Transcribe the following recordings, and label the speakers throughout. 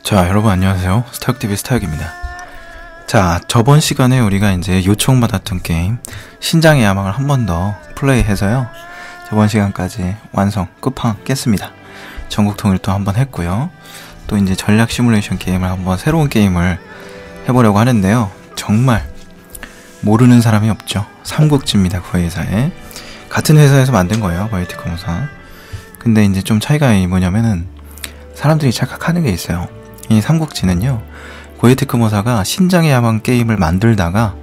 Speaker 1: 자, 여러분 안녕하세요. 스타역TV 스타역입니다. 자, 저번 시간에 우리가 이제 요청받았던 게임 신장의 야망을 한 번 더 플레이해서요. 저번 시간까지 완성, 끝판 깼습니다. 전국 통일도 한번 했고요. 또 이제 전략 시뮬레이션 게임을 한번 새로운 게임을 해보려고 하는데요. 정말 모르는 사람이 없죠. 삼국지입니다. 그 회사에. 같은 회사에서 만든 거예요. 버이티커모사. 근데 이제 좀 차이가 뭐냐면은 사람들이 착각하는 게 있어요. 이 삼국지는요, 고에테크모사가 신장의 야망 게임을 만들다가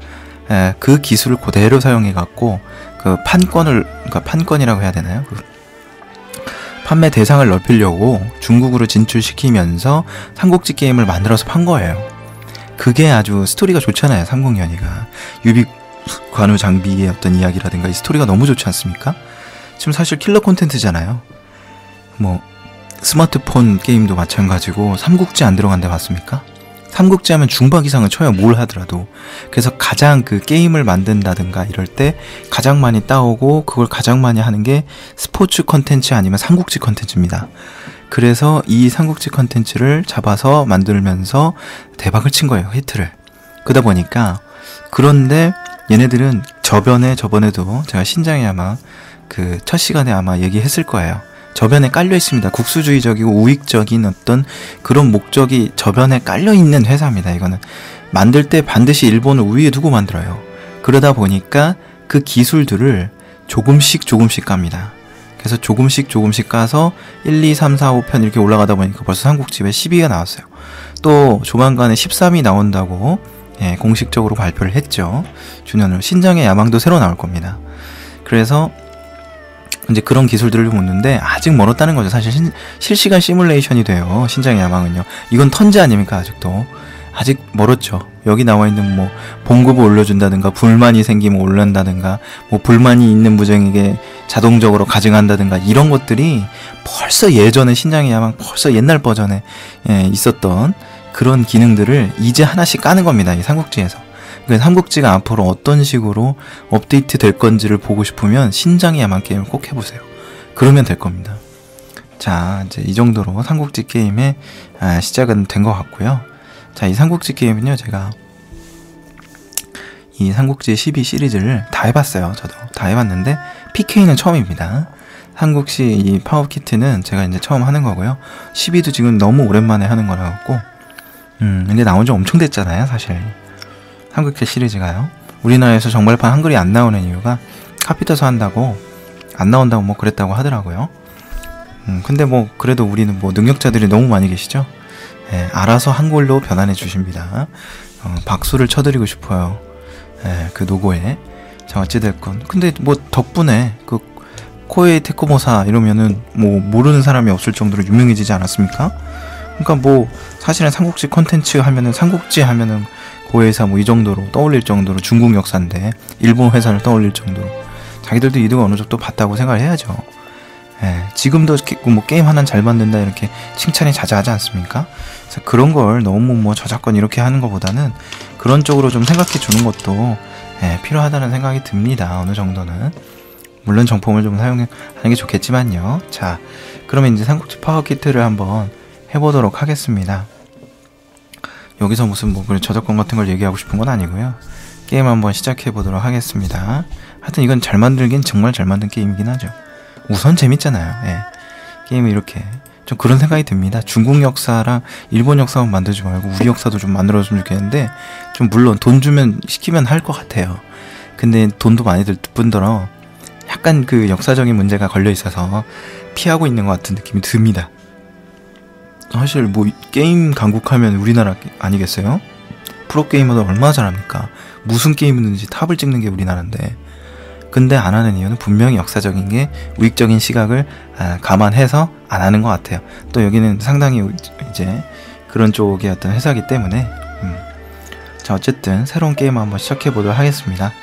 Speaker 1: 그 기술을 그대로 사용해갖고 그 그러니까 판권이라고 해야 되나요? 그 판매 대상을 넓히려고 중국으로 진출시키면서 삼국지 게임을 만들어서 판 거예요. 그게 아주 스토리가 좋잖아요. 삼국연의가 유비관우 장비의 어떤 이야기라든가 이 스토리가 너무 좋지 않습니까? 지금 사실 킬러 콘텐츠잖아요. 뭐 스마트폰 게임도 마찬가지고 삼국지 안 들어간데 봤습니까? 삼국지 하면 중박 이상은 쳐요. 뭘 하더라도. 그래서 가장 그 게임을 만든다든가 이럴 때 가장 많이 따오고 그걸 가장 많이 하는 게 스포츠 컨텐츠 아니면 삼국지 컨텐츠입니다. 그래서 이 삼국지 컨텐츠를 잡아서 만들면서 대박을 친 거예요. 히트를. 그러다 보니까 그런데 얘네들은 저번에도 제가 신장의 아마 그 첫 시간에 아마 얘기했을 거예요. 저변에 깔려 있습니다. 국수주의적이고 우익적인 어떤 그런 목적이 저변에 깔려 있는 회사입니다. 이거는 만들 때 반드시 일본을 우위에 두고 만들어요. 그러다 보니까 그 기술들을 조금씩 깝니다. 그래서 조금씩 까서 1, 2, 3, 4, 5편 이렇게 올라가다 보니까 벌써 삼국지에 12가 나왔어요. 또 조만간에 13이 나온다고 공식적으로 발표를 했죠. 주년으로. 신장의 야망도 새로 나올 겁니다. 그래서 이제 그런 기술들을 묻는데 아직 멀었다는 거죠. 사실 실시간 시뮬레이션이 돼요. 신장의 야망은요. 이건 턴제 아닙니까? 아직도. 아직 멀었죠. 여기 나와 있는 뭐 봉급을 올려준다든가 불만이 생기면 올린다든가 뭐 불만이 있는 부정에게 자동적으로 가증한다든가 이런 것들이 벌써 예전에 신장의 야망 벌써 옛날 버전에 있었던 그런 기능들을 이제 하나씩 까는 겁니다. 이 삼국지에서. 그래서 삼국지가 앞으로 어떤 식으로 업데이트 될 건지를 보고 싶으면 신장의 야망 게임을 꼭 해보세요. 그러면 될 겁니다. 자, 이제 이 정도로 삼국지 게임의 시작은 된 것 같고요. 자, 이 삼국지 게임은요, 제가 이 삼국지 12 시리즈를 다 해봤어요. 저도 다 해봤는데 PK는 처음입니다. 삼국시 이 파워키트는 제가 이제 처음 하는 거고요. 12도 지금 너무 오랜만에 하는 거라 갖고 근데 나온 지 엄청 됐잖아요, 사실. 삼국지 시리즈가요. 우리나라에서 정발판 한글이 안 나오는 이유가 카피터서 한다고 안 나온다고 뭐 그랬다고 하더라고요. 근데 뭐 그래도 우리는 뭐 능력자들이 너무 많이 계시죠. 알아서 한글로 변환해 주십니다. 박수를 쳐드리고 싶어요. 그 노고에. 자, 어찌됐건. 근데 뭐 덕분에 그 코에이 테크모사 이러면은 뭐 모르는 사람이 없을 정도로 유명해지지 않았습니까? 그러니까 뭐 사실은 삼국지 콘텐츠 하면은 삼국지 하면은 고회사 뭐 이 정도로 떠올릴 정도로 중국 역사인데 일본 회사를 떠올릴 정도로 자기들도 이득을 어느 정도 봤다고 생각을 해야죠. 지금도 뭐 게임 하나는 잘 만든다 이렇게 칭찬이 자자하지 않습니까? 그래서 그런 걸 너무 뭐 저작권 이렇게 하는 것보다는 그런 쪽으로 좀 생각해 주는 것도 필요하다는 생각이 듭니다. 어느 정도는. 물론 정품을 좀 사용하는 게 좋겠지만요. 자, 그러면 이제 삼국지 파워키트를 한번 해보도록 하겠습니다. 여기서 무슨 뭐 저작권 같은 걸 얘기하고 싶은 건 아니고요. 게임 한번 시작해 보도록 하겠습니다. 하여튼 이건 잘 만들긴 정말 잘 만든 게임이긴 하죠. 우선 재밌잖아요. 게임이 이렇게 좀 그런 생각이 듭니다. 중국 역사랑 일본 역사만 만들지 말고 우리 역사도 좀 만들어줬으면 좋겠는데 좀 물론 돈 주면 시키면 할 것 같아요. 근데 돈도 많이 들 뿐더러 약간 그 역사적인 문제가 걸려 있어서 피하고 있는 것 같은 느낌이 듭니다. 사실 뭐 게임 강국하면 우리나라 아니겠어요? 프로게이머들 얼마나 잘합니까? 무슨 게임이든지 탑을 찍는 게 우리나라인데. 근데 안 하는 이유는 분명히 역사적인 게 우익적인 시각을 감안해서 안 하는 것 같아요. 또 여기는 상당히 이제 그런 쪽의 어떤 회사이기 때문에 자, 어쨌든 새로운 게임 한번 시작해 보도록 하겠습니다.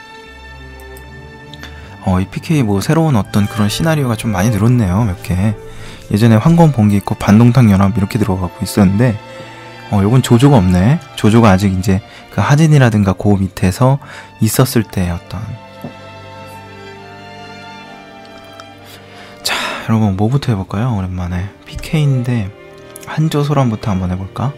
Speaker 1: 이 PK 뭐 새로운 어떤 그런 시나리오가 좀 많이 늘었네요. 몇 개. 예전에 황금 봉기 있고 반동탕 연합 이렇게 들어가고 있었는데 요건 조조가 없네. 조조가 아직 이제 그 하진이라든가 그 밑에서 있었을 때 어떤. 자, 여러분 뭐부터 해볼까요? 오랜만에 PK인데 한조 소란부터 한번 해볼까?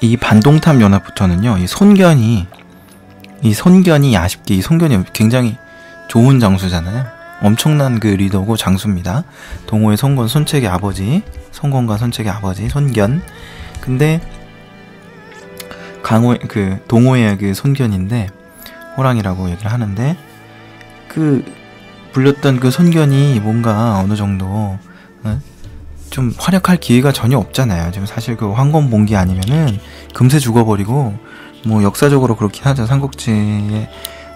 Speaker 1: 이 반동탑 연합부터는요, 이 손견이 아쉽게 이 손견이 굉장히 좋은 장수잖아요. 엄청난 그 리더고 장수입니다. 동호의 손권, 손책의 아버지, 손권과 손책의 아버지 손견. 근데 동호의 그 손견인데 호랑이라고 얘기를 하는데, 그 불렸던 그 손견이 뭔가 어느 정도 좀 활약할 기회가 전혀 없잖아요. 지금 사실 그 황건봉기 아니면은 금세 죽어버리고, 뭐 역사적으로 그렇긴 하죠. 삼국지의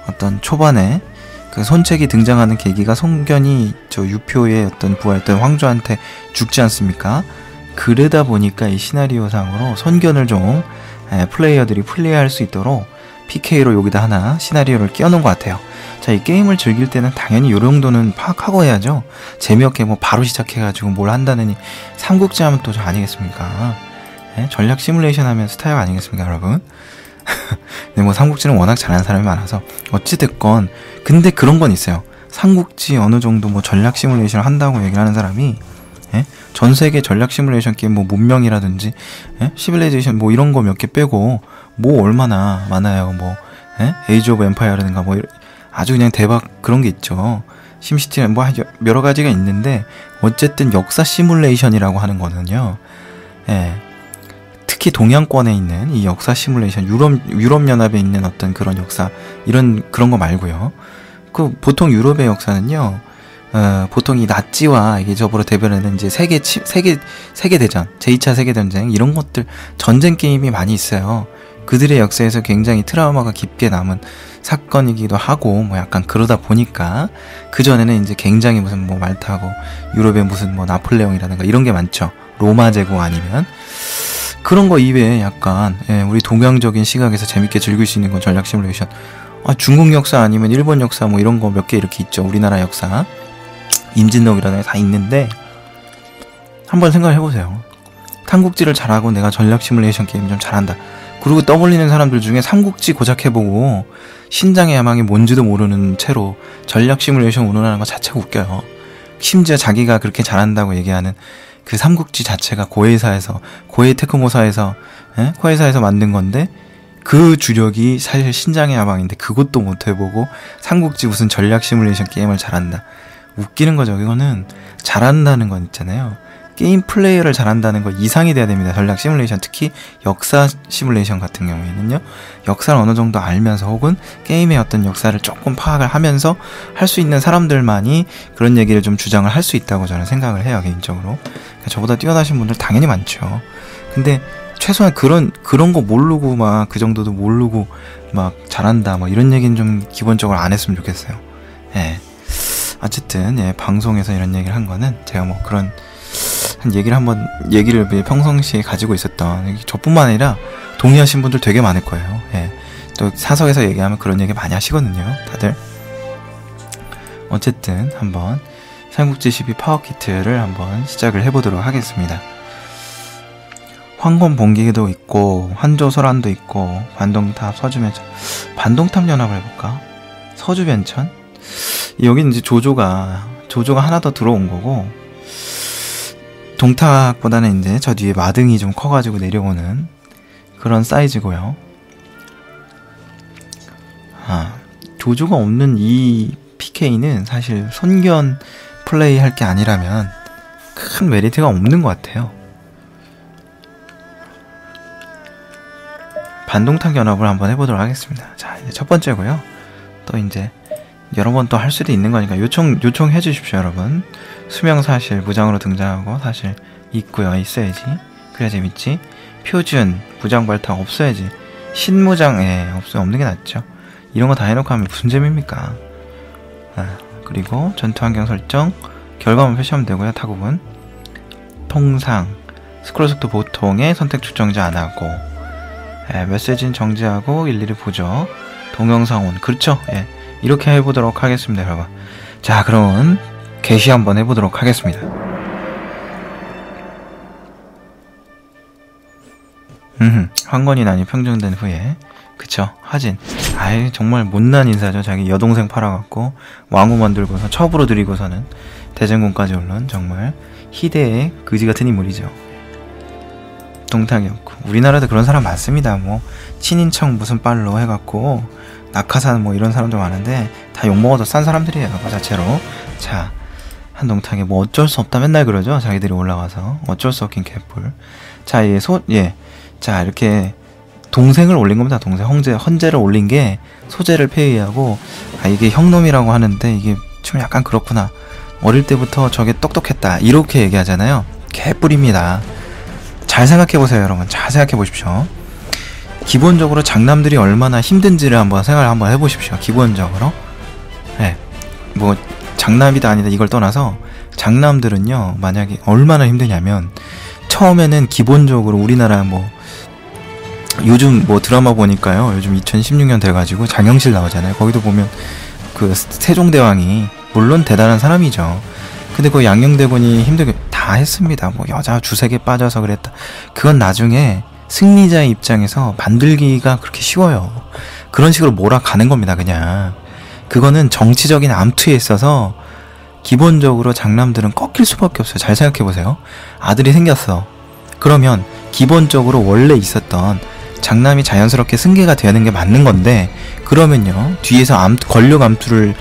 Speaker 1: 어떤 초반에 그 손책이 등장하는 계기가 손견이 저 유표의 어떤 부하였던 황조한테 죽지 않습니까? 그러다 보니까 이 시나리오상으로 손견을 좀 플레이어들이 플레이할 수 있도록 PK로 여기다 하나 시나리오를 끼워놓은 것 같아요. 자, 이 게임을 즐길 때는 당연히 요 정도는 파악하고 해야죠. 재미없게 뭐 바로 시작해가지고 뭘 한다느니, 삼국지 하면 또 저 아니겠습니까? 네? 전략 시뮬레이션 하면 스타일 아니겠습니까, 여러분? 근데 뭐 삼국지는 워낙 잘하는 사람이 많아서 어찌됐건, 근데 그런 건 있어요. 삼국지 어느 정도 뭐 전략 시뮬레이션을 한다고 얘기를 하는 사람이, 예? 전 세계 전략 시뮬레이션 게임 뭐 문명이라든지, 예? 시빌라이제이션 뭐 이런 거 몇 개 빼고 뭐 얼마나 많아요. 뭐 에이지 오브 엠파이어라든가 뭐 아주 그냥 대박 그런 게 있죠. 심시티는 뭐 여러 가지가 있는데, 어쨌든 역사 시뮬레이션이라고 하는 거는요, 예, 특히 동양권에 있는 이 역사 시뮬레이션, 유럽 연합에 있는 어떤 그런 역사, 그런 거 말고요. 그 보통 유럽의 역사는요, 보통 이 나치와 이게 저보로 대변하는 이제 세계 대전, 제2차 세계 전쟁, 이런 것들 전쟁 게임이 많이 있어요. 그들의 역사에서 굉장히 트라우마가 깊게 남은 사건이기도 하고, 뭐 약간 그러다 보니까 그 전에는 이제 굉장히 무슨 뭐 말타고 유럽에 무슨 뭐 나폴레옹이라든가 이런 게 많죠. 로마 제국 아니면 그런 거 이외에 약간 우리 동양적인 시각에서 재밌게 즐길 수 있는 건 전략 시뮬레이션. 중국 역사 아니면 일본 역사 뭐 이런 거 몇 개 이렇게 있죠. 우리나라 역사 임진록이라든가 다 있는데, 한번 생각을 해보세요. 삼국지를 잘하고 내가 전략 시뮬레이션 게임 좀 잘한다. 그리고 떠올리는 사람들 중에 삼국지 고작 해보고 신장의 야망이 뭔지도 모르는 채로 전략 시뮬레이션 운운하는 거 자체가 웃겨요. 심지어 자기가 그렇게 잘한다고 얘기하는 그 삼국지 자체가 고해의 테크모사에서 코회사에서 만든 건데, 그 주력이 사실 신장의 야망인데 그것도 못 해보고 삼국지 무슨 전략 시뮬레이션 게임을 잘한다. 웃기는 거죠. 이거는 잘한다는 건 있잖아요. 게임 플레이어를 잘한다는 거 이상이 돼야 됩니다. 전략 시뮬레이션, 특히 역사 시뮬레이션 같은 경우에는요. 역사를 어느 정도 알면서 혹은 게임의 어떤 역사를 조금 파악을 하면서 할 수 있는 사람들만이 그런 얘기를 좀 주장을 할 수 있다고 저는 생각을 해요, 개인적으로. 저보다 뛰어나신 분들 당연히 많죠. 근데 최소한 그런 거 모르고 막 그 정도도 모르고 막 잘한다 뭐 이런 얘기는 좀 기본적으로 안 했으면 좋겠어요. 예. 어쨌든 방송에서 이런 얘기를 한 거는 제가 뭐 그런 얘기를 평상시에 가지고 있었던, 저뿐만 아니라 동의하신 분들 되게 많을 거예요. 예. 또 사석에서 얘기하면 그런 얘기 많이 하시거든요, 다들. 어쨌든 한번 삼국지 12 파워키트를 한번 시작을 해보도록 하겠습니다. 황건봉기도 있고 한조설안도 있고 반동탑, 서주변천. 반동탑 연합을 해볼까? 서주변천? 여기는 이제 조조가 하나 더 들어온 거고, 동탁보다는 이제 저 뒤에 마등이 좀 커가지고 내려오는 그런 사이즈고요. 조조가 없는 이 PK는 사실 손견 플레이 할 게 아니라면 큰 메리트가 없는 것 같아요. 반동탁 연합을 한번 해보도록 하겠습니다. 자, 이제 첫 번째고요. 또 이제 여러 번 또 할 수도 있는 거니까 요청해 주십시오, 여러분. 수명사실 무장으로 등장하고, 사실 있어야지. 그래야 재밌지. 표준 무장발탁 없어야지. 신무장 없는 게 낫죠. 이런 거 다 해놓고 하면 무슨 재미입니까? 그리고 전투환경 설정 결과만 표시하면 되고요. 타국은 통상 스크롤 속도 보통에 선택 추정지 안 하고, 메시지는 정지하고 일일이 보죠. 동영상 온, 그렇죠. 이렇게 해보도록 하겠습니다, 여러분. 자, 그럼 개시 한번 해보도록 하겠습니다. 황건이 난이 평정된 후에, 그쵸, 하진. 정말 못난 인사죠. 자기 여동생 팔아갖고 왕후 만들고서 첩으로 들이고서는 대전군까지 올른 정말 희대의 그지같은 인물이죠. 동탁이었고, 우리나라도 그런 사람 많습니다. 뭐 친인척 무슨 빨로 해갖고 낙하산 뭐 이런 사람도 많은데 다 욕먹어도 싼 사람들이에요, 그 자체로. 자, 한동탁이 뭐 어쩔 수 없다 맨날 그러죠. 자기들이 올라가서 어쩔 수 없긴 개뿔. 자, 자, 이렇게 동생을 올린 겁니다. 동생 헌재를 올린 게 소재를 폐위하고, 아, 이게 형놈이라고 하는데 이게 좀 약간 그렇구나, 어릴 때부터 저게 똑똑했다, 이렇게 얘기하잖아요. 개뿔입니다. 잘 생각해보세요, 여러분. 잘 생각해보십시오. 기본적으로 장남들이 얼마나 힘든지를 생각을 한번 해보십시오. 기본적으로. 네. 뭐 장남이다 아니다 이걸 떠나서 장남들은요, 만약에 얼마나 힘드냐면, 처음에는 기본적으로 우리나라 뭐 요즘 뭐 드라마 보니까요, 요즘 2016년 돼가지고 장영실 나오잖아요. 거기도 보면 그 세종대왕이 물론 대단한 사람이죠. 근데 그 양녕대군이 힘들게 다 했습니다. 뭐 여자 주색에 빠져서 그랬다. 그건 나중에 승리자의 입장에서 만들기가 그렇게 쉬워요. 그런 식으로 몰아가는 겁니다, 그냥. 그거는 정치적인 암투에 있어서 기본적으로 장남들은 꺾일 수밖에 없어요. 잘 생각해보세요. 아들이 생겼어. 그러면 기본적으로 원래 있었던 장남이 자연스럽게 승계가 되는 게 맞는 건데, 그러면요, 뒤에서 권력 암투를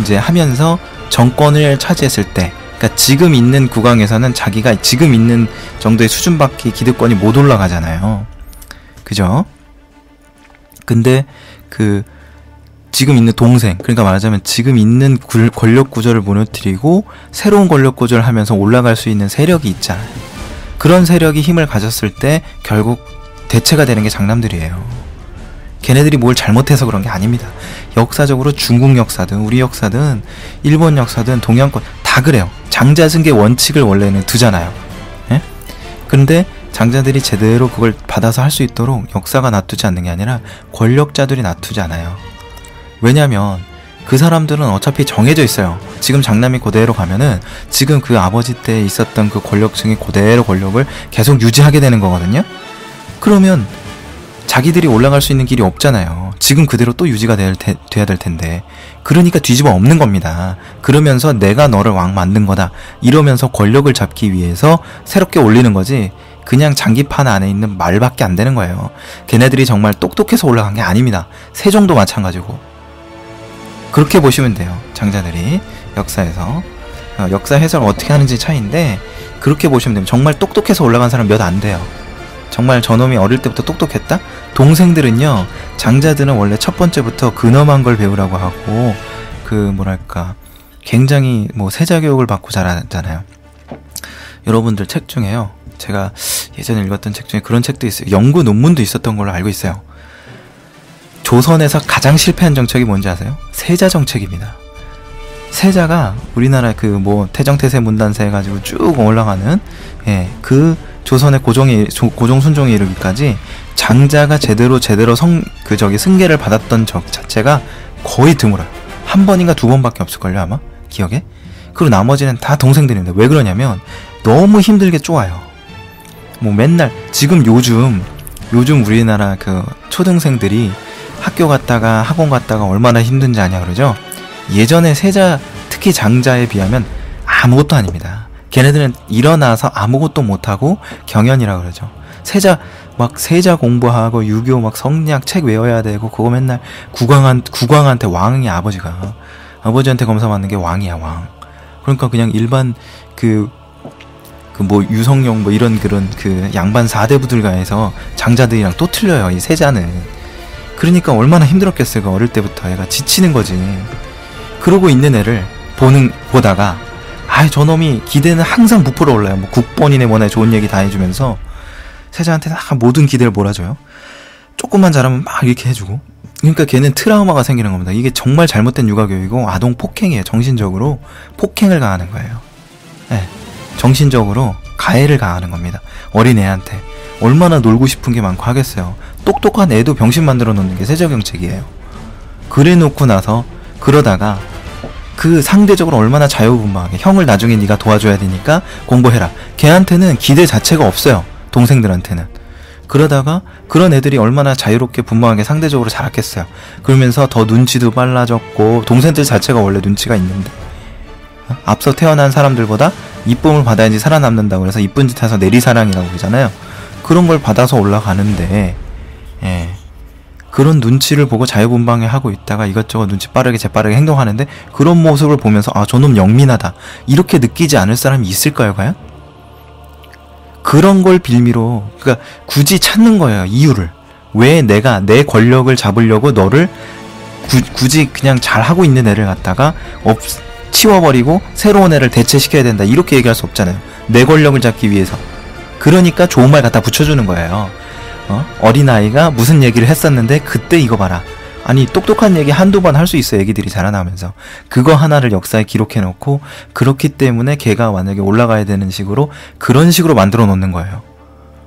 Speaker 1: 이제 하면서 정권을 차지했을 때, 그러니까 지금 있는 국왕에서는 자기가 지금 있는 정도의 수준밖에 기득권이 못 올라가잖아요. 그죠? 근데 지금 있는 동생, 그러니까 말하자면 지금 있는 권력 구조를 무너뜨리고 새로운 권력 구조를 하면서 올라갈 수 있는 세력이 있잖아요. 그런 세력이 힘을 가졌을 때 결국 대체가 되는 게 장남들이에요. 걔네들이 뭘 잘못해서 그런 게 아닙니다. 역사적으로 중국 역사든 우리 역사든 일본 역사든 동양권 다 그래요. 장자승계 원칙을 원래는 두잖아요. 예? 근데 장자들이 제대로 그걸 받아서 할 수 있도록 역사가 놔두지 않는 게 아니라 권력자들이 놔두지 않아요. 왜냐면 그 사람들은 어차피 정해져 있어요. 지금 장남이 그대로 가면은 지금 그 아버지 때 있었던 그 권력층이 그대로 권력을 계속 유지하게 되는 거거든요. 그러면 자기들이 올라갈 수 있는 길이 없잖아요. 지금 그대로 또 유지가 돼야 될 텐데. 그러니까 뒤집어 엎는 겁니다. 그러면서 내가 너를 왕 만든 거다, 이러면서 권력을 잡기 위해서 새롭게 올리는 거지, 그냥 장기판 안에 있는 말밖에 안 되는 거예요. 걔네들이 정말 똑똑해서 올라간 게 아닙니다. 세종도 마찬가지고. 그렇게 보시면 돼요. 장자들이 역사에서 역사 해석을 어떻게 하는지 차이인데, 그렇게 보시면 됩니다. 정말 똑똑해서 올라간 사람 몇 안 돼요. 정말 저놈이 어릴 때부터 똑똑했다? 동생들은요, 장자들은 원래 첫 번째부터 근엄한 걸 배우라고 하고, 굉장히 뭐 세자교육을 받고 자라잖아요. 여러분들 책 중에요, 제가 예전에 읽었던 책 중에 그런 책도 있어요. 연구 논문도 있었던 걸로 알고 있어요. 조선에서 가장 실패한 정책이 뭔지 아세요? 세자 정책입니다. 세자가 우리나라 태정태세 문단세 해가지고 쭉 올라가는, 그 조선의 고종 순종에 이르기까지 장자가 제대로 승계를 받았던 적 자체가 거의 드물어요. 한 번인가 두 번밖에 없을걸요, 아마 기억에. 그리고 나머지는 다 동생들입니다. 왜 그러냐면 너무 힘들게 쪼아요. 뭐 맨날 요즘 우리나라 초등생들이 학교 갔다가 학원 갔다가 얼마나 힘든지 아냐 그러죠. 예전에 세자, 특히 장자에 비하면 아무것도 아닙니다. 걔네들은 일어나서 아무것도 못하고 경연이라 그러죠. 세자 공부하고 유교 성리학 책 외워야 되고, 그거 맨날 국왕한테 왕이 아버지한테 검사받는 게 왕이야, 왕. 그러니까 그냥 일반 유성룡 이런 양반 4대부들가에서 장자들이랑 또 틀려요, 이 세자는. 그러니까 얼마나 힘들었겠어요. 어릴 때부터 애가 지치는 거지. 그러고 있는 애를 보다가, 저놈이 기대는 항상 부풀어 올라요. 뭐 국본이네 뭐네 좋은 얘기 다 해주면서 세자한테 다 모든 기대를 몰아줘요. 조금만 잘하면 막 이렇게 해주고. 그러니까 걔는 트라우마가 생기는 겁니다. 이게 정말 잘못된 육아교육이고 아동 폭행이에요. 정신적으로 폭행을 가하는 거예요. 네, 정신적으로 가해를 가하는 겁니다. 어린애한테. 얼마나 놀고 싶은 게 많고 하겠어요. 똑똑한 애도 병신 만들어 놓는 게 세자 정책이에요. 그래 놓고 나서 그러다가 상대적으로 얼마나 자유분방하게, 형을 나중에 네가 도와줘야 되니까 공부해라, 걔한테는 기대 자체가 없어요. 동생들한테는. 그러다가 그런 애들이 얼마나 자유롭게 분방하게 상대적으로 자랐겠어요. 그러면서 더 눈치도 빨라졌고, 동생들 자체가 원래 눈치가 있는데 앞서 태어난 사람들보다 이쁨을 받아야지 살아남는다고 해서 이쁜 짓 해서 내리사랑이라고 그러잖아요. 그런 걸 받아서 올라가는데, 예. 그런 눈치를 보고 자유분방해 하고 있다가 이것저것 눈치 빠르게 재빠르게 행동하는데, 그런 모습을 보면서 아, 저놈 영민하다 이렇게 느끼지 않을 사람이 있을까요, 과연? 그런 걸 빌미로, 그러니까 굳이 찾는 거예요, 이유를. 왜 내가 내 권력을 잡으려고 너를 굳이 그냥 잘하고 있는 애를 갖다가 치워버리고 새로운 애를 대체시켜야 된다, 이렇게 얘기할 수 없잖아요. 내 권력을 잡기 위해서. 그러니까 좋은 말 갖다 붙여주는 거예요. 어린아이가 무슨 얘기를 했었는데 그때 이거 봐라. 아니, 똑똑한 얘기 한두 번 할 수 있어, 애기들이 자라나면서. 그거 하나를 역사에 기록해놓고, 그렇기 때문에 걔가 만약에 올라가야 되는 식으로, 그런 식으로 만들어 놓는 거예요.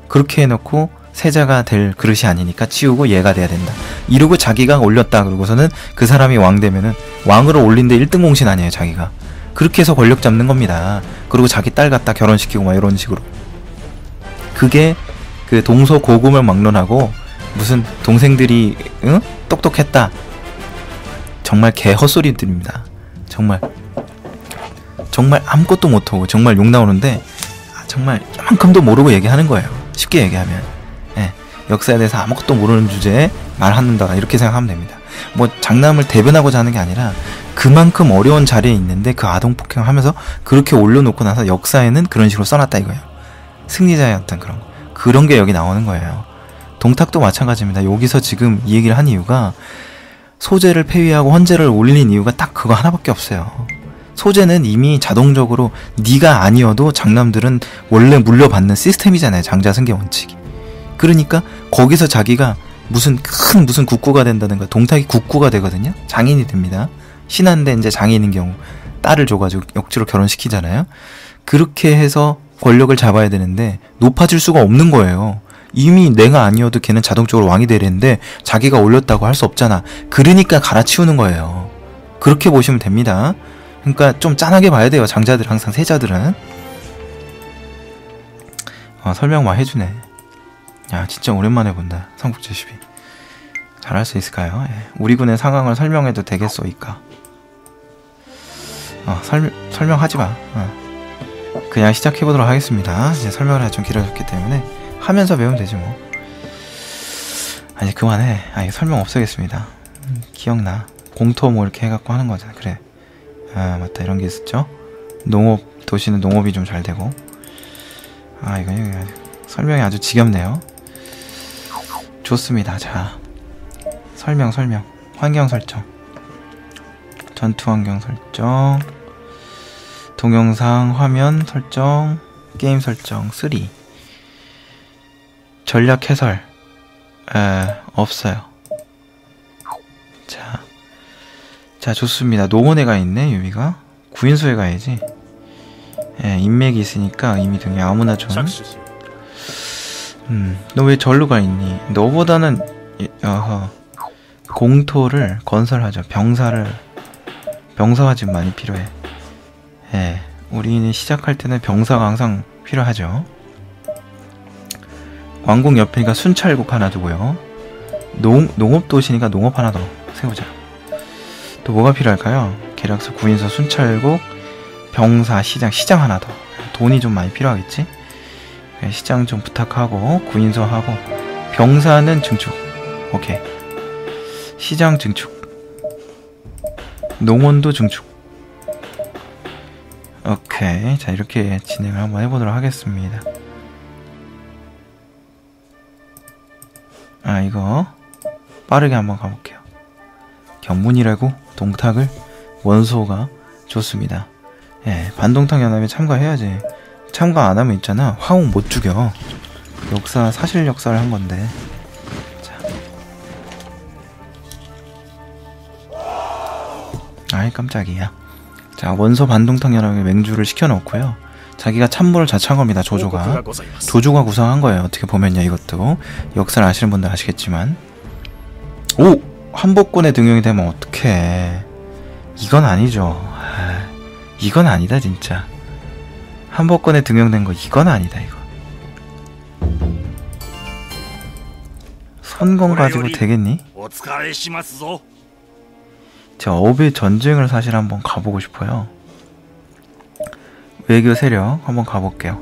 Speaker 1: 그렇게 해놓고 세자가 될 그릇이 아니니까 치우고 얘가 돼야 된다, 이러고 자기가 올렸다 그러고서는 그 사람이 왕 되면은 왕으로 올린데 1등 공신 아니에요, 자기가. 그렇게 해서 권력 잡는 겁니다. 그리고 자기 딸 갖다 결혼시키고 막 이런 식으로. 그게 그 동서고금을 막론하고 무슨 동생들이 똑똑했다, 정말 개 헛소리들입니다. 정말 아무것도 못하고 정말 욕 나오는데 정말 이만큼도 모르고 얘기하는 거예요, 쉽게 얘기하면. 예, 역사에 대해서 아무것도 모르는 주제에 말한다, 이렇게 생각하면 됩니다. 뭐 장남을 대변하고자 하는 게 아니라 그만큼 어려운 자리에 있는데 그 아동폭행을 하면서 그렇게 올려놓고 나서 역사에는 그런 식으로 써놨다 이거예요. 승리자의 어떤 그런 게 여기 나오는 거예요. 동탁도 마찬가지입니다. 여기서 지금 이 얘기를 한 이유가 소재를 폐위하고 헌재를 올린 이유가 딱 그거 하나밖에 없어요. 소재는 이미 자동적으로 네가 아니어도 장남들은 원래 물려받는 시스템이잖아요, 장자승계 원칙이. 그러니까 거기서 자기가 무슨 국구가 된다든가, 동탁이 국구가 되거든요. 장인이 됩니다. 신한데 이제 장인인 경우 딸을 줘가지고 억지로 결혼시키잖아요. 그렇게 해서 권력을 잡아야 되는데 높아질 수가 없는 거예요. 이미 내가 아니어도 걔는 자동적으로 왕이 되려는데 자기가 올렸다고 할 수 없잖아. 그러니까 갈아치우는 거예요. 그렇게 보시면 됩니다. 그러니까 좀 짠하게 봐야 돼요, 장자들, 항상 세자들은. 설명 막 해주네. 야, 진짜 오랜만에 본다, 삼국지 12. 잘할 수 있을까요? 예. 우리 군의 상황을 설명해도 되겠소이까? 설명하지 마. 그냥 시작해보도록 하겠습니다. 이제 설명을 좀 길어졌기 때문에 하면서 배우면 되지 뭐. 아니, 그만해. 이거 설명 없애겠습니다. 기억나. 공토 뭐 이렇게 해갖고 하는 거잖아. 그래. 맞다, 이런 게 있었죠. 농업, 도시는 농업이 좀 잘 되고. 이거 설명이 아주 지겹네요. 좋습니다. 자, 설명. 환경 설정, 전투 환경 설정, 동영상 화면 설정, 게임 설정 3. 전략 해설 없어요. 자, 좋습니다. 농원에 가 있네, 유미가. 구인소에 가야지. 인맥이 있으니까 이미 등에 아무나 좀. 너 왜 절로 가 있니? 너보다는 공토를 건설하죠. 병사가 지금 많이 필요해. 우리는 시작할 때는 병사가 항상 필요하죠. 왕궁 옆이니까 순찰국 하나 두고요. 농업도시니까 농업 하나 더 세우자. 또 뭐가 필요할까요? 계략서, 구인서, 순찰국, 병사, 시장 하나 더. 돈이 좀 많이 필요하겠지? 시장 좀 부탁하고, 구인서 하고, 병사는 증축. 오케이. 시장 증축, 농원도 증축. 오케이. 자, 이렇게 진행을 한번 해보도록 하겠습니다. 이거 빠르게 한번 가볼게요. 견문이라고 동탁을 원소가 좋습니다. 반동탁 연합에 참가해야지. 참가 안 하면 있잖아, 화웅 못 죽여. 사실 역사를 한 건데. 아이, 깜짝이야. 자, 원소 반동탁 연합에 맹주를 시켜놓고요. 자기가 참모를 자처한 겁니다, 조조가. 조조가 구성한 거예요, 어떻게 보면요. 이것도 역사를 아시는 분들 아시겠지만. 오! 한복군에 등용이 되면 어떡해. 이건 아니죠. 이건 아니다, 진짜. 한복군에 등용된 거 이건 아니다, 이거. 선공 가지고 되겠니? 제가 어부의 전쟁을 사실 한번 가보고 싶어요. 외교 세력 한번 가볼게요.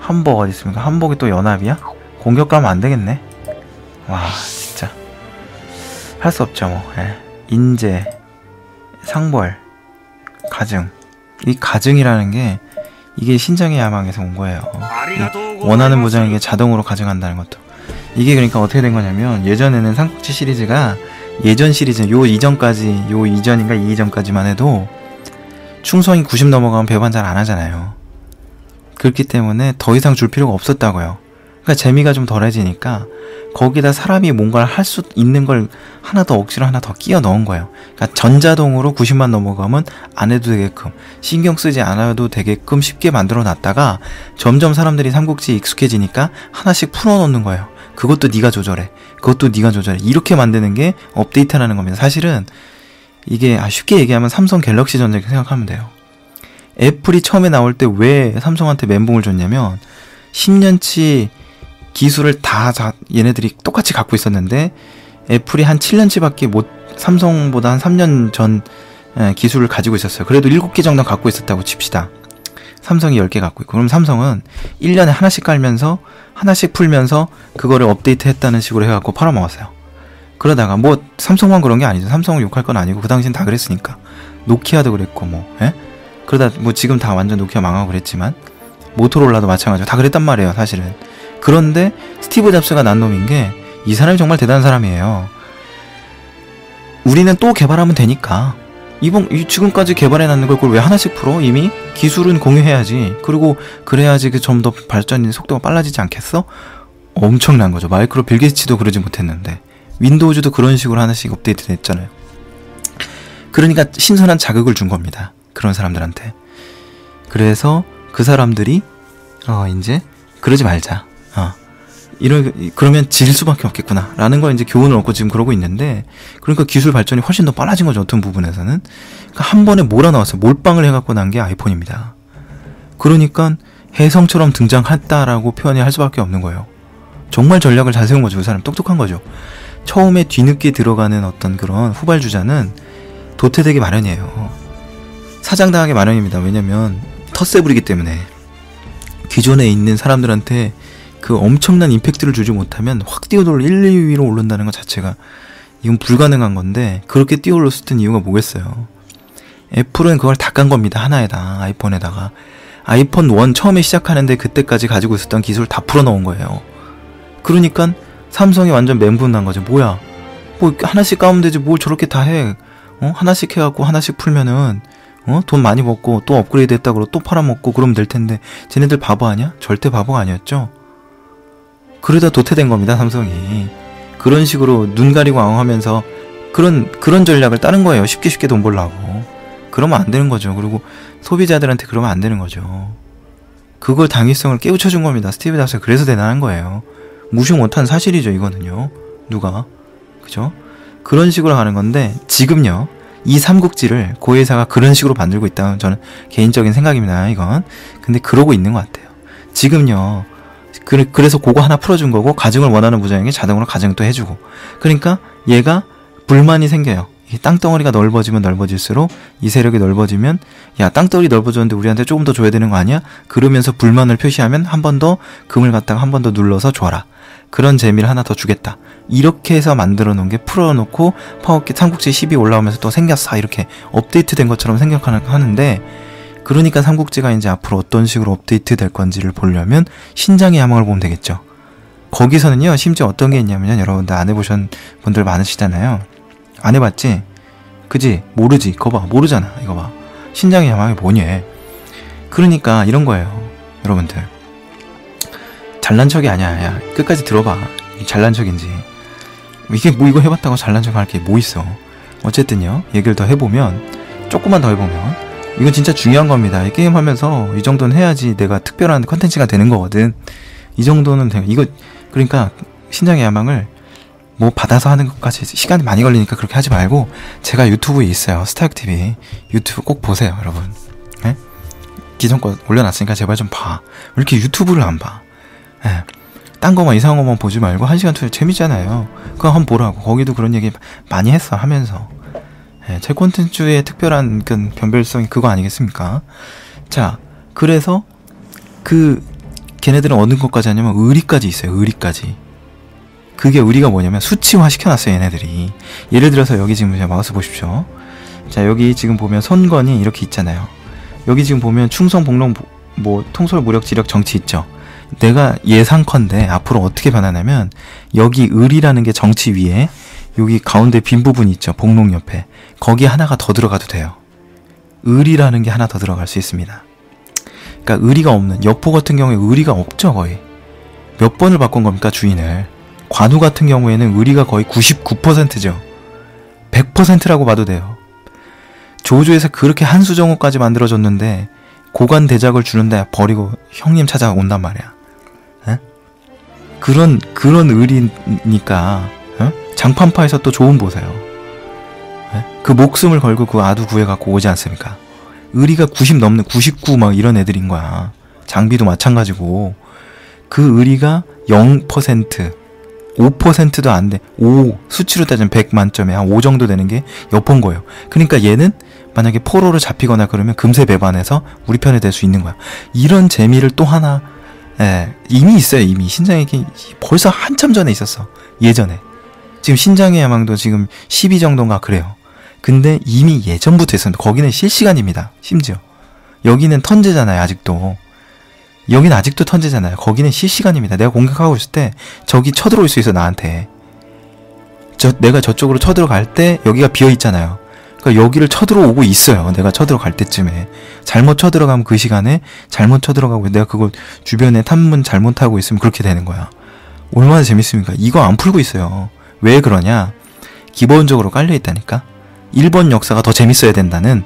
Speaker 1: 한복 어디 있습니까? 한복이 또 연합이야? 공격 가면 안 되겠네. 와, 진짜. 할 수 없죠, 뭐. 예. 인재, 상벌, 가증. 이 가증이라는 게, 이게 신장의 야망에서 온 거예요. 원하는 무장에게 자동으로 가증한다는 것도. 이게 그러니까 어떻게 된 거냐면, 예전에는 삼국지 시리즈가, 예전 시리즈, 요 이전까지, 요 이전인가 이 이전까지만 해도, 충성이 90 넘어가면 배반 잘 안 하잖아요. 그렇기 때문에 더 이상 줄 필요가 없었다고요. 그러니까 재미가 좀 덜해지니까 거기다 사람이 뭔가를 할 수 있는 걸 하나 더 억지로 하나 더 끼워 넣은 거예요. 그러니까 전자동으로 90만 넘어가면 안 해도 되게끔, 신경 쓰지 않아도 되게끔 쉽게 만들어 놨다가 점점 사람들이 삼국지에 익숙해지니까 하나씩 풀어 놓는 거예요. 그것도 네가 조절해. 그것도 네가 조절해. 이렇게 만드는 게 업데이트라는 겁니다. 사실은 이게 쉽게 얘기하면 삼성 갤럭시 전쟁 생각하면 돼요. 애플이 처음에 나올 때 왜 삼성한테 멘붕을 줬냐면 10년치 기술을 다 얘네들이 똑같이 갖고 있었는데 애플이 한 7년치밖에 삼성보다 한 3년 전 기술을 가지고 있었어요. 그래도 7개 정도 갖고 있었다고 칩시다. 삼성이 10개 갖고 있고. 그럼 삼성은 1년에 하나씩 깔면서 하나씩 풀면서 그거를 업데이트 했다는 식으로 해갖고 팔아먹었어요. 그러다가 뭐 삼성만 그런 게 아니죠. 삼성을 욕할 건 아니고 그 당시엔 다 그랬으니까. 노키아도 그랬고 뭐. 예? 그러다 뭐 지금 다 완전 노키아 망하고 그랬지만 모토로라도 마찬가지로 다 그랬단 말이에요, 사실은. 그런데 스티브 잡스가 난 놈인 게 이 사람이 정말 대단한 사람이에요. 우리는 또 개발하면 되니까 지금까지 개발해놨는 걸 그걸 왜 하나씩 풀어? 이미 기술은 공유해야지. 그리고 그래야지 그 좀 더 발전이 속도가 빨라지지 않겠어? 엄청난 거죠. 마이크로 빌 게이츠도 그러지 못했는데 윈도우즈도 그런 식으로 하나씩 업데이트 됐잖아요. 그러니까 신선한 자극을 준 겁니다, 그런 사람들한테. 그래서 그 사람들이 이제 그러지 말자. 그러면 질 수밖에 없겠구나 라는 걸 이제 교훈을 얻고 지금 그러고 있는데, 그러니까 기술 발전이 훨씬 더 빨라진 거죠, 어떤 부분에서는. 그러니까 한 번에 몰아넣었어요. 몰빵을 해갖고 난 게 아이폰입니다. 그러니까 혜성처럼 등장했다라고 표현을 할 수밖에 없는 거예요. 정말 전략을 잘 세운 거죠. 그 사람 똑똑한 거죠. 처음에 뒤늦게 들어가는 어떤 그런 후발주자는 도태되기 마련이에요. 사장당하기 마련입니다. 왜냐면 텃세 부리기 때문에. 기존에 있는 사람들한테 그 엄청난 임팩트를 주지 못하면 확 뛰어돌아 1, 2위로 오른다는 것 자체가 이건 불가능한 건데, 그렇게 뛰어올랐을 이유가 뭐겠어요. 애플은 그걸 다 깐 겁니다. 하나에다, 아이폰에다가. 아이폰 1 처음에 시작하는데 그때까지 가지고 있었던 기술 다 풀어넣은 거예요. 그러니까 삼성이 완전 멘붕 난 거죠. 뭐야, 뭐 하나씩 까면 되지 뭘 저렇게 다 해. 하나씩 해갖고 하나씩 풀면은 돈 많이 벌고 또 업그레이드 했다고 또 팔아먹고 그러면 될 텐데 쟤네들 바보 아니야? 절대 바보가 아니었죠. 그러다 도태된 겁니다, 삼성이. 그런 식으로 눈 가리고 앙하면서 그런 전략을 따른 거예요. 쉽게 돈 벌라고. 그러면 안 되는 거죠. 그리고 소비자들한테 그러면 안 되는 거죠. 그걸 당위성을 깨우쳐준 겁니다. 스티브 잡스가. 그래서 대단한 거예요. 무시 못한 사실이죠, 이거는요. 누가. 그죠? 그런 식으로 가는 건데, 지금요, 이 삼국지를 고회사가 그런 식으로 만들고 있다는 저는 개인적인 생각입니다, 이건. 근데 그러고 있는 것 같아요. 지금요, 그래서 그거 하나 풀어준 거고, 가증을 원하는 부장에게 자동으로 가증도 해주고. 그러니까 얘가 불만이 생겨요. 이 땅덩어리가 넓어지면 넓어질수록, 이 세력이 넓어지면, 야, 땅덩어리 넓어졌는데 우리한테 조금 더 줘야 되는 거 아니야? 그러면서 불만을 표시하면 한 번 더 금을 갖다가 한 번 더 눌러서 줘라. 그런 재미를 하나 더 주겠다. 이렇게 해서 만들어 놓은 게 풀어놓고 파워킷 삼국지 10이 올라오면서 또 생겼어. 이렇게 업데이트 된 것처럼 생각하는데, 그러니까 삼국지가 이제 앞으로 어떤 식으로 업데이트 될 건지를 보려면 신장의 야망을 보면 되겠죠. 거기서는요, 심지어 어떤 게 있냐면, 여러분들 안 해보신 분들 많으시잖아요. 안 해봤지? 그지? 모르지? 이거 봐. 모르잖아. 이거 봐. 신장의 야망이 뭐냐. 그러니까 이런 거예요, 여러분들. 잘난 척이 아니야. 야, 끝까지 들어봐. 잘난 척인지. 이게 뭐 이거 해봤다고 잘난 척 할 게 뭐 있어. 어쨌든요, 얘기를 더 해보면, 조금만 더 해보면, 이건 진짜 중요한 겁니다. 이 게임 하면서 이 정도는 해야지 내가 특별한 컨텐츠가 되는 거거든. 이 정도는 이거, 그러니까 신장의 야망을 뭐 받아서 하는 것까지 시간이 많이 걸리니까 그렇게 하지 말고, 제가 유튜브에 있어요. 스타육TV. 유튜브 꼭 보세요, 여러분. 네? 기존 거 올려놨으니까 제발 좀 봐. 왜 이렇게 유튜브를 안 봐? 네. 딴 거만 이상한 거만 보지 말고 1시간 투자 재밌잖아요. 그거 한번 보라고. 거기도 그런 얘기 많이 했어, 하면서. 네, 제 콘텐츠의 특별한 변별성이 그거 아니겠습니까? 자, 그래서 걔네들은 어느 것까지 하냐면 의리까지 있어요. 의리까지. 그게 의리가 뭐냐면 수치화 시켜놨어요. 얘네들이. 예를 들어서 여기 지금 마우스 보십시오. 자, 여기 지금 보면 선건이 이렇게 있잖아요. 여기 지금 보면 충성, 복long, 뭐 통솔, 무력, 지력, 정치 있죠. 내가 예상컨대 앞으로 어떻게 변하냐면 여기 의리라는 게 정치 위에 여기 가운데 빈 부분 있죠. 복long 옆에. 거기 하나가 더 들어가도 돼요. 의리라는 게 하나 더 들어갈 수 있습니다. 그러니까 의리가 없는 여포 같은 경우에 의리가 없죠. 거의 몇 번을 바꾼 겁니까 주인을. 관우 같은 경우에는 의리가 거의 99%죠 100%라고 봐도 돼요. 조조에서 그렇게 한수정호까지 만들어줬는데 고관 대작을 주는데 버리고 형님 찾아온단 말이야. 에? 그런 의리니까 장판파에서 또 좋은 보세요. 에? 그 목숨을 걸고 그 아두 구해갖고 오지 않습니까? 의리가 90 넘는 99 막 이런 애들인 거야. 장비도 마찬가지고. 그 의리가 0% 5%도 안 돼. 5 수치로 따지면 100 만점에 한 5 정도 되는 게 여포인 거예요. 그러니까 얘는 만약에 포로로 잡히거나 그러면 금세 배반해서 우리 편에 될 수 있는 거야. 이런 재미를 또 하나 이미 있어요. 이미 신장에게 벌써 한참 전에 있었어. 예전에. 지금 신장의 야망도 지금 12 정도인가 그래요. 근데 이미 예전부터 있었는데 거기는 실시간입니다. 심지어 여기는 턴제잖아요. 아직도 여기는 아직도 턴제잖아요. 거기는 실시간입니다. 내가 공격하고 있을 때 적이 쳐들어올 수 있어. 나한테 내가 저쪽으로 쳐들어갈 때 여기가 비어있잖아요. 그러니까 여기를 쳐들어오고 있어요. 내가 쳐들어갈 때쯤에 잘못 쳐들어가면 그 시간에 잘못 쳐들어가고 내가 그걸 주변에 탐문 잘못하고 있으면 그렇게 되는 거야. 얼마나 재밌습니까? 이거 안 풀고 있어요. 왜 그러냐? 기본적으로 깔려있다니까. 일본 역사가 더 재밌어야 된다는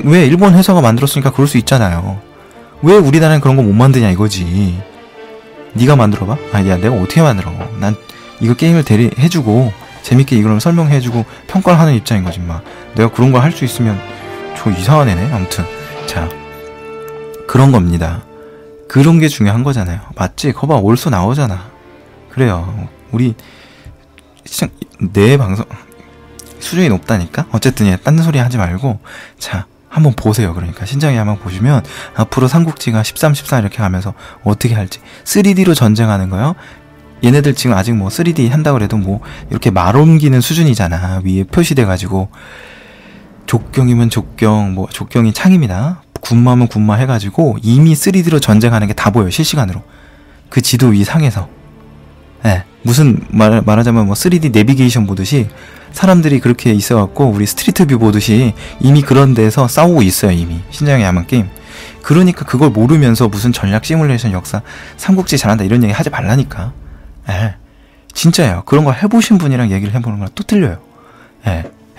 Speaker 1: 왜 일본 회사가 만들었으니까 그럴 수 있잖아요. 왜 우리나라는 그런 거 못 만드냐 이거지. 네가 만들어봐? 야 내가 어떻게 만들어. 난 이거 게임을 해주고 재밌게 이걸 설명해주고 평가를 하는 입장인 거지 마. 내가 그런 걸 할 수 있으면 저 이상한 애네. 아무튼 자 그런 겁니다. 그런 게 중요한 거잖아요. 맞지? 거봐 올소 나오잖아. 그래요. 우리 내 방송 수준이 높다니까? 어쨌든 딴 소리 하지 말고 자 한번 보세요. 그러니까 신장의 야망 보시면 앞으로 삼국지가 13, 14 이렇게 가면서 어떻게 할지 3D로 전쟁하는 거요. 얘네들 지금 아직 뭐 3D 한다고 해도 뭐 이렇게 말 옮기는 수준이잖아. 위에 표시돼가지고 족경이면 족경 뭐 족경이 창입니다. 군마면 군마 해가지고 이미 3D로 전쟁하는 게 다 보여요. 실시간으로 그 지도 위 상에서. 무슨 말하자면 뭐 3D 내비게이션 보듯이 사람들이 그렇게 있어갖고 우리 스트리트 뷰 보듯이 이미 그런 데서 싸우고 있어요. 이미 신장의 야망 게임. 그러니까 그걸 모르면서 무슨 전략 시뮬레이션 역사 삼국지 잘한다 이런 얘기 하지 말라니까. 진짜예요. 그런 거 해보신 분이랑 얘기를 해보는 거랑 또 틀려요.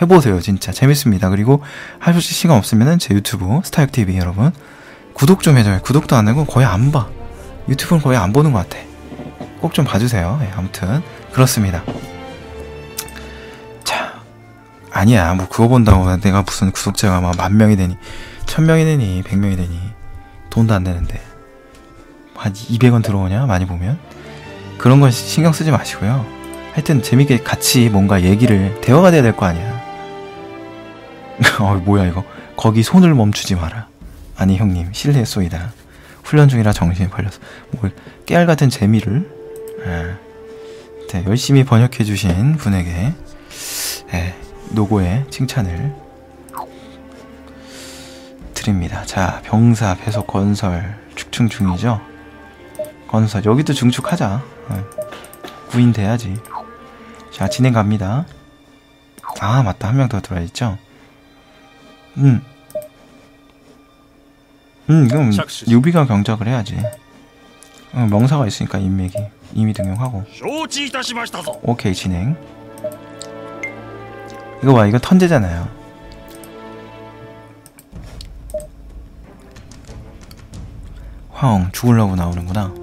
Speaker 1: 해보세요. 진짜 재밌습니다. 그리고 하실 시간 없으면은 제 유튜브 스타육TV 여러분 구독 좀 해줘요. 구독도 안 하고 거의 안 봐. 유튜브는 거의 안 보는 것 같아. 꼭 좀 봐주세요. 아무튼 그렇습니다. 자, 아니야 뭐 그거 본다고 내가 무슨 구독자가 막 10,000명이 되니 1,000명이 되니 100명이 되니 돈도 안 되는데 한 200원 들어오냐 많이 보면. 그런 건 신경 쓰지 마시고요. 하여튼 재밌게 같이 뭔가 얘기를 대화가 돼야 될 거 아니야. 뭐야 이거. 거기 손을 멈추지 마라. 아니 형님 실례했소이다. 훈련 중이라 정신이 팔려서 뭐 깨알같은 재미를 열심히 번역해주신 분에게 노고의 칭찬을 드립니다. 자 병사 배속 건설 축충 중이죠. 건설 여기도 증축하자. 구인 돼야지. 자 진행 갑니다. 아 맞다 한 명 더 들어야겠죠. 그럼 유비가 경작을 해야지. 명사가 있으니까 인맥이 이미 등용하고. 오케이 진행. 이거 봐 이거 턴제잖아요. 화엉 죽으려고 나오는구나.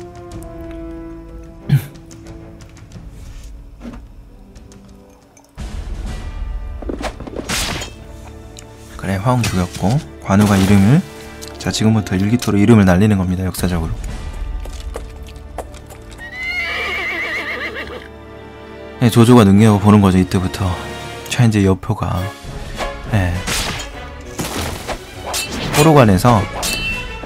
Speaker 1: 그래 화엉 죽였고 관우가 이름을 자 지금부터 일기토로 이름을 날리는 겁니다. 역사적으로. 조조가 능력을 보는 거죠. 이때부터 최현재 여표가 포로관에서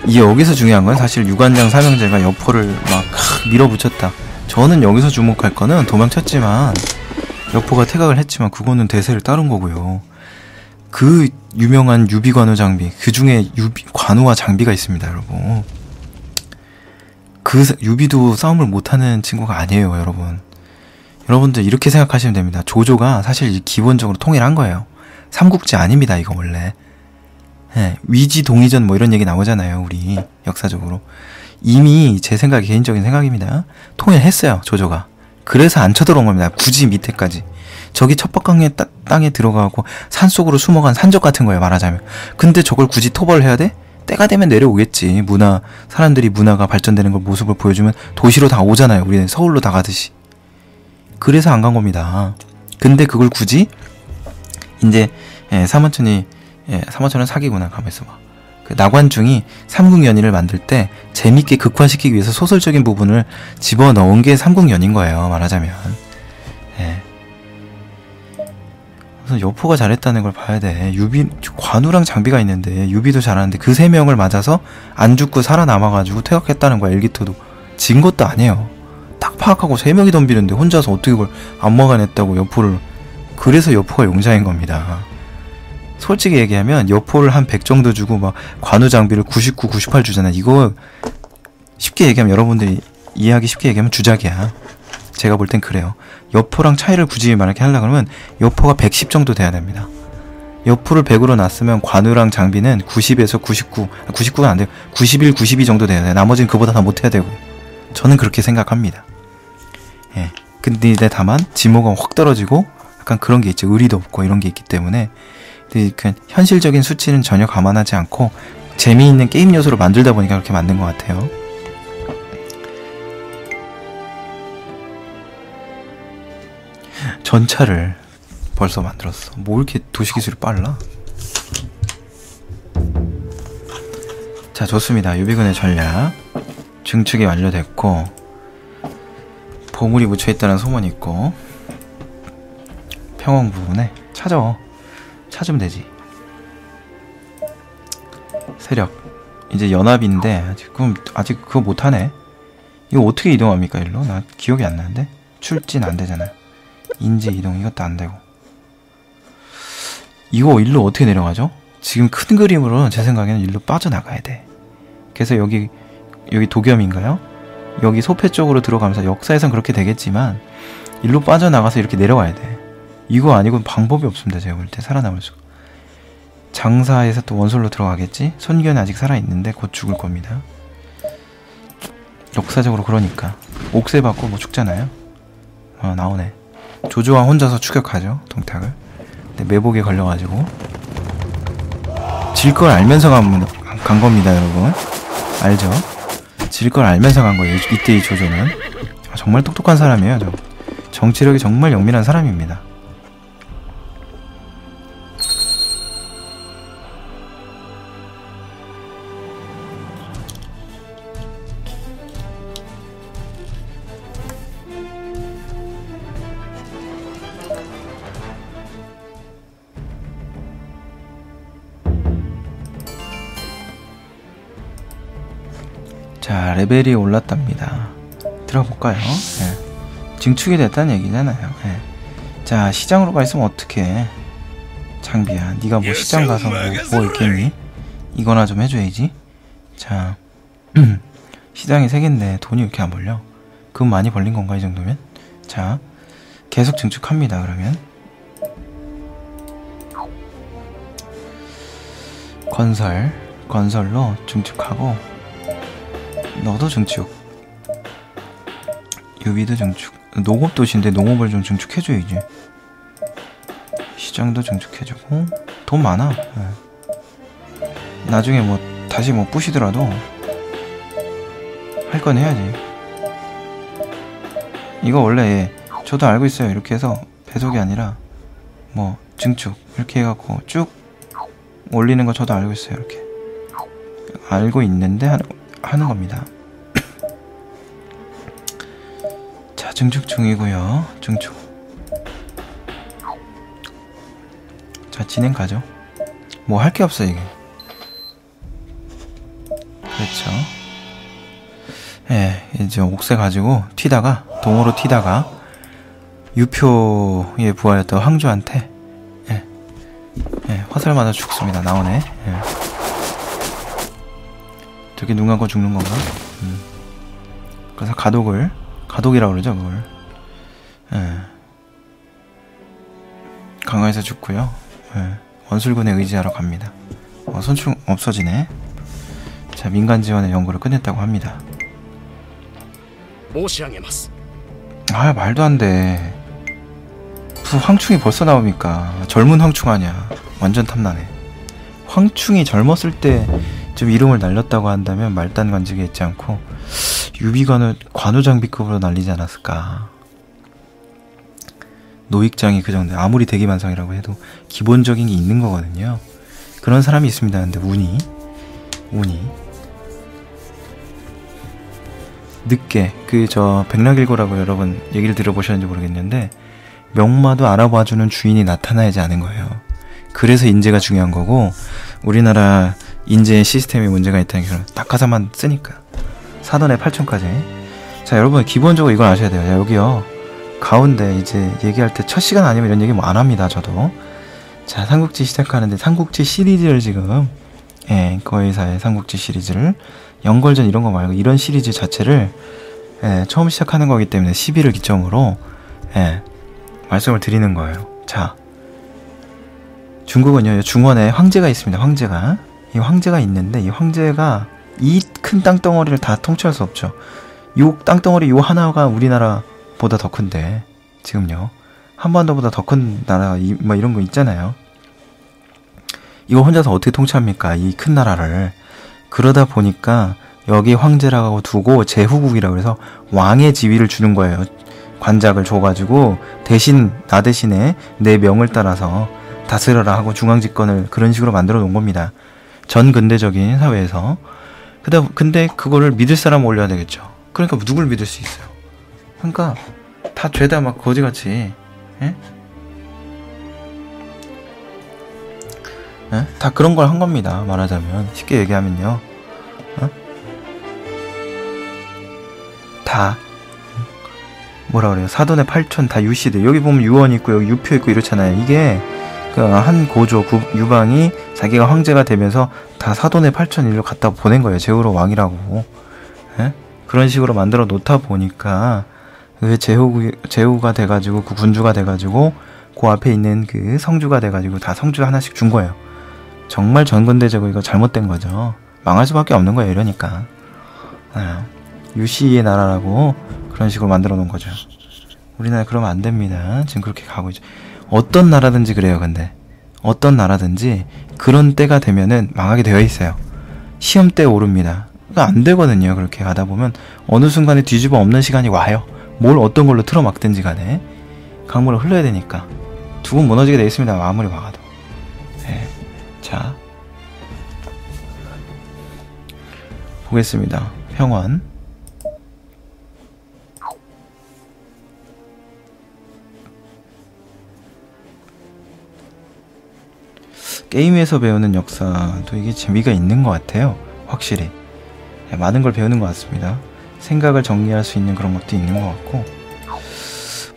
Speaker 1: 이 여기서 중요한 건 사실 유관장 삼형제가 여포를 막 밀어붙였다. 저는 여기서 주목할 거는 도망쳤지만 여포가 퇴각을 했지만 그거는 대세를 따른 거고요. 그 유명한 유비관우 장비, 그 중에 관우와 장비가 있습니다, 여러분. 그 유비도 싸움을 못하는 친구가 아니에요, 여러분. 여러분들 이렇게 생각하시면 됩니다. 조조가 사실 기본적으로 통일한 거예요. 삼국지 아닙니다, 이거 원래. 네, 위지 동의전 뭐 이런 얘기 나오잖아요, 우리 역사적으로. 이미 제 생각, 개인적인 생각입니다. 통일했어요, 조조가. 그래서 안 쳐들어온 겁니다. 굳이 밑에까지. 저기 첩박강의 땅에 들어가고 산속으로 숨어간 산적 같은 거예요, 말하자면. 근데 저걸 굳이 토벌을 해야 돼? 때가 되면 내려오겠지. 사람들이 문화가 발전되는 걸 모습을 보여주면 도시로 다 오잖아요. 우리는 서울로 다 가듯이. 그래서 안 간 겁니다. 근데 그걸 굳이 이제 사모천은 사기구나. 가만있어 봐. 그 나관중이 삼국연의를 만들 때 재밌게 극화시키기 위해서 소설적인 부분을 집어넣은 게 삼국연의인 거예요, 말하자면. 그래서 여포가 잘했다는 걸 봐야 돼. 관우랑 장비가 있는데 유비도 잘하는데 그 세 명을 맞아서 안 죽고 살아남아가지고 퇴각했다는 거야. 엘기토도 진 것도 아니에요. 딱 파악하고 세 명이 덤비는데 혼자서 어떻게 그걸 안 막아냈다고 여포를. 그래서 여포가 용자인 겁니다. 솔직히 얘기하면 여포를 한 100 정도 주고 막 관우 장비를 99, 98 주잖아. 이거 쉽게 얘기하면, 여러분들이 이해하기 쉽게 얘기하면 주작이야. 제가 볼 땐 그래요. 여포랑 차이를 굳이 말하게 하려고 하면 여포가 110 정도 돼야 됩니다. 여포를 100으로 놨으면 관우랑 장비는 90에서 99, 99가 안 돼요. 91, 92 정도 돼야 돼요. 나머지는 그보다 다 못해야 되고. 저는 그렇게 생각합니다. 근데 다만 지모가 확 떨어지고 약간 그런 게 있죠. 의리도 없고 이런 게 있기 때문에. 근데 현실적인 수치는 전혀 감안하지 않고 재미있는 게임 요소로 만들다 보니까 그렇게 만든 것 같아요. 전차를 벌써 만들었어. 뭐 이렇게 도시기술이 빨라? 자, 좋습니다. 유비군의 전략 증축이 완료됐고 보물이 묻혀있다는 소문이 있고 평원 부분에 찾으면 되지. 세력 이제 연합인데 아직 그거 못하네. 이거 어떻게 이동합니까? 일로? 나 기억이 안 나는데. 출진 안 되잖아요. 인지 이동 이것도 안 되고. 이거 일로 어떻게 내려가죠? 지금 큰 그림으로는 제 생각에는 일로 빠져나가야 돼. 그래서 여기 도겸인가요? 여기 소패 쪽으로 들어가면서 역사에선 그렇게 되겠지만 일로 빠져나가서 이렇게 내려와야 돼. 이거 아니고는 방법이 없습니다. 제가 볼 때 살아남을 수가. 장사에서 또 원솔로 들어가겠지? 손견이 아직 살아있는데 곧 죽을 겁니다. 역사적으로 그러니까 옥새 받고 뭐 죽잖아요. 나오네. 조조와 혼자서 추격하죠, 동탁을. 근데 매복에 걸려가지고 질 걸 알면서 간 겁니다, 여러분. 알죠? 질 걸 알면서 간 거예요. 이때 이 조조는 정말 똑똑한 사람이에요. 정치력이 정말 영민한 사람입니다. 자, 레벨이 올랐답니다. 들어볼까요? 증축이 됐다는 얘기잖아요. 자, 시장으로 가 있으면 어떡해. 장비야, 네가 뭐 시장 가서 뭐 있겠니? 이거나 좀 해줘야지. 자, 시장이 3개인데 돈이 왜 이렇게 안 벌려? 그건 많이 벌린 건가, 이 정도면? 자, 계속 증축합니다. 그러면 건설로 증축하고, 너도 증축, 유비도 증축. 농업도시인데 농업을 좀 증축해줘야지. 시장도 증축해주고. 돈 많아. 나중에 뭐 다시 뭐 부시더라도 할 건 해야지. 이거 원래 저도 알고 있어요. 이렇게 해서 배속이 아니라 뭐 증축 이렇게 해갖고 쭉 올리는 거 저도 알고 있어요. 이렇게 알고 있는데 하는 겁니다. 자, 증축 중이고요. 증축. 자, 진행 가죠. 뭐 할 게 없어 이게. 그렇죠. 예, 이제 옥새 가지고 튀다가 동호로 튀다가 유표에 부하였던 황주한테 화살 맞아 죽습니다. 나오네. 예. 저게 눈 감고 죽는 건가? 그래서 가독이라고 그러죠, 그걸. 강화에서 죽고요. 원술군에 의지하러 갑니다. 손충 없어지네. 자, 민간 지원의 연구를 끝냈다고 합니다. 아, 말도 안 돼. 무슨 황충이 벌써 나옵니까? 젊은 황충 아니야. 완전 탐나네. 황충이 젊었을 때 좀 이름을 날렸다고 한다면 말단 관직에 있지 않고 유비관을 관우장비급으로 날리지 않았을까. 노익장이 그 정도. 아무리 대기만성이라고 해도 기본적인 게 있는 거거든요. 그런 사람이 있습니다. 근데 운이 늦게 백락일고라고 여러분 얘기를 들어보셨는지 모르겠는데 명마도 알아봐주는 주인이 나타나야지 않은 거예요. 그래서 인재가 중요한 거고, 우리나라 인재 시스템에 문제가 있다는 게 낙하산만 쓰니까 사돈의 8천까지. 자, 여러분 기본적으로 이걸 아셔야 돼요. 자, 여기요 가운데 이제 얘기할 때 첫 시간 아니면 이런 얘기 뭐 안 합니다. 저도. 자, 삼국지 시작하는데 삼국지 시리즈를 지금 거의사의 삼국지 시리즈를 연걸전 이런 거 말고 이런 시리즈 자체를 처음 시작하는 거기 때문에 10일을 기점으로 말씀을 드리는 거예요. 자, 중국은요, 중원에 황제가 있습니다. 이 황제가 있는데, 이 황제가 이 큰 땅덩어리를 다 통치할 수 없죠. 요 땅덩어리 요 하나가 우리나라보다 더 큰데, 지금요, 한반도보다 더 큰 나라, 뭐 이런 거 있잖아요. 이거 혼자서 어떻게 통치합니까? 이 큰 나라를. 그러다 보니까 여기 황제라고 두고 제후국이라고 해서 왕의 지위를 주는 거예요. 관작을 줘가지고 나 대신에 내 명을 따라서 다스려라 하고 중앙집권을 그런 식으로 만들어 놓은 겁니다. 전 근대적인 사회에서. 근데 그거를 믿을 사람 올려야 되겠죠. 그러니까 누굴 믿을 수 있어요? 그러니까 다 죄다 막 거지같이 다 그런 걸 한 겁니다. 말하자면 쉽게 얘기하면요. 다 뭐라 그래요? 사돈의 8촌 다 유씨들. 여기 보면 유언 있고 여기 유표 있고 이렇잖아요. 이게 그 한 고조 유방이 자기가 황제가 되면서 다 사돈의 8촌 일로 갖다 보낸 거예요. 제후로 왕이라고. 그런 식으로 만들어 놓다 보니까 그 제후가 돼가지고 그 군주가 돼가지고 그 앞에 있는 그 성주가 돼가지고 다 성주 하나씩 준 거예요. 정말 전근대적으로 이거 잘못된 거죠. 망할 수밖에 없는 거예요. 이러니까 유씨의 나라라고 그런 식으로 만들어 놓은 거죠. 우리나라 그러면 안 됩니다. 지금 그렇게 가고 있죠. 어떤 나라든지 그래요. 근데 어떤 나라든지 그런 때가 되면은 망하게 되어 있어요. 시험 때 오릅니다. 그러니까 안 되거든요. 그렇게 가다 보면 어느 순간에 뒤집어 엎는 시간이 와요. 뭘 어떤 걸로 틀어막든지 간에 강물을 흘러야 되니까 두 번 무너지게 되어 있습니다. 아무리 막아도. 자, 보겠습니다. 평원. 게임에서 배우는 역사도 이게 재미가 있는 것 같아요. 확실히 많은 걸 배우는 것 같습니다. 생각을 정리할 수 있는 그런 것도 있는 것 같고.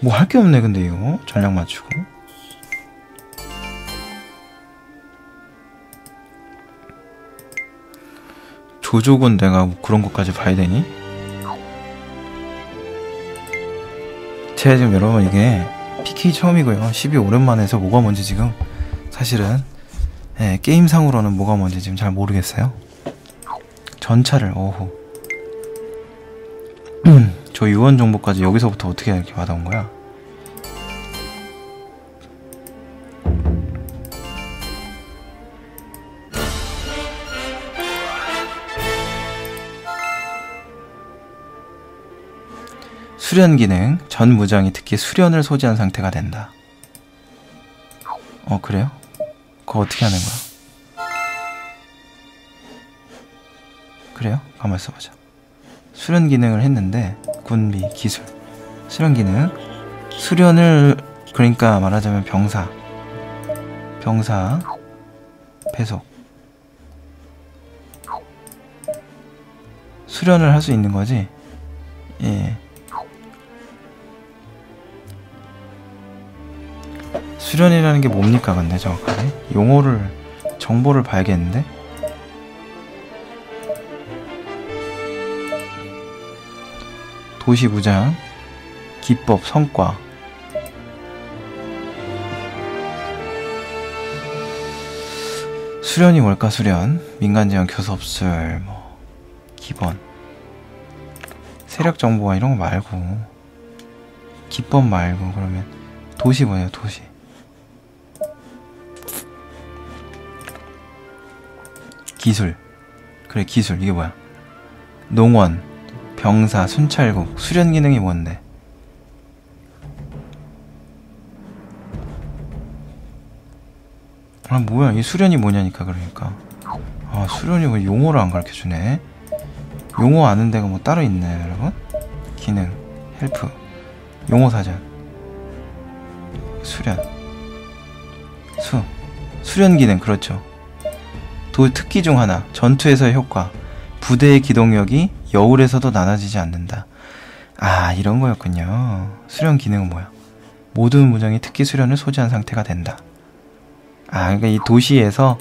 Speaker 1: 뭐 할 게 없네. 근데 이거 전략 맞추고 조조군 내가 뭐 그런 것까지 봐야 되니? 제가 지금 여러분 이게 PK 처음이고요. 12 오랜만에 해서 뭐가 뭔지 지금 사실은 게임상으로는 뭐가 뭔지 지금 잘 모르겠어요. 전차를 오호 저 유언 정보까지 여기서부터 어떻게 이렇게 받아온 거야? 수련 기능. 전 무장이 특히 수련을 소지한 상태가 된다. 그래요? 그거 어떻게 하는 거야? 그래요? 가만 있어보자. 수련 기능을 했는데 군비 기술 수련 기능 수련을 그러니까 말하자면 병사 배속 수련을 할 수 있는 거지. 예. 수련이라는 게 뭡니까 근데 정확하게? 정보를 봐야겠는데? 도시 무장, 기법, 성과. 수련이 뭘까? 수련, 민간지원, 교섭술, 뭐 기본, 세력 정보와 이런 거 말고, 기법 말고 그러면 도시 뭐예요? 도시. 기술. 그래, 기술. 이게 뭐야? 농원, 병사, 순찰국. 수련 기능이 뭔데? 아, 뭐야. 이 수련이 뭐냐니까, 그러니까. 아, 수련이 왜 용어를 안 가르쳐주네? 용어 아는 데가 뭐 따로 있나요, 여러분? 기능, 헬프, 용어 사전. 수련. 수련 기능, 그렇죠. 특기 중 하나, 전투에서의 효과. 부대의 기동력이 여울에서도 나눠지지 않는다. 아, 이런 거였군요. 수련 기능은 뭐야? 모든 무장이 특기 수련을 소지한 상태가 된다. 아, 그러니까 이 도시에서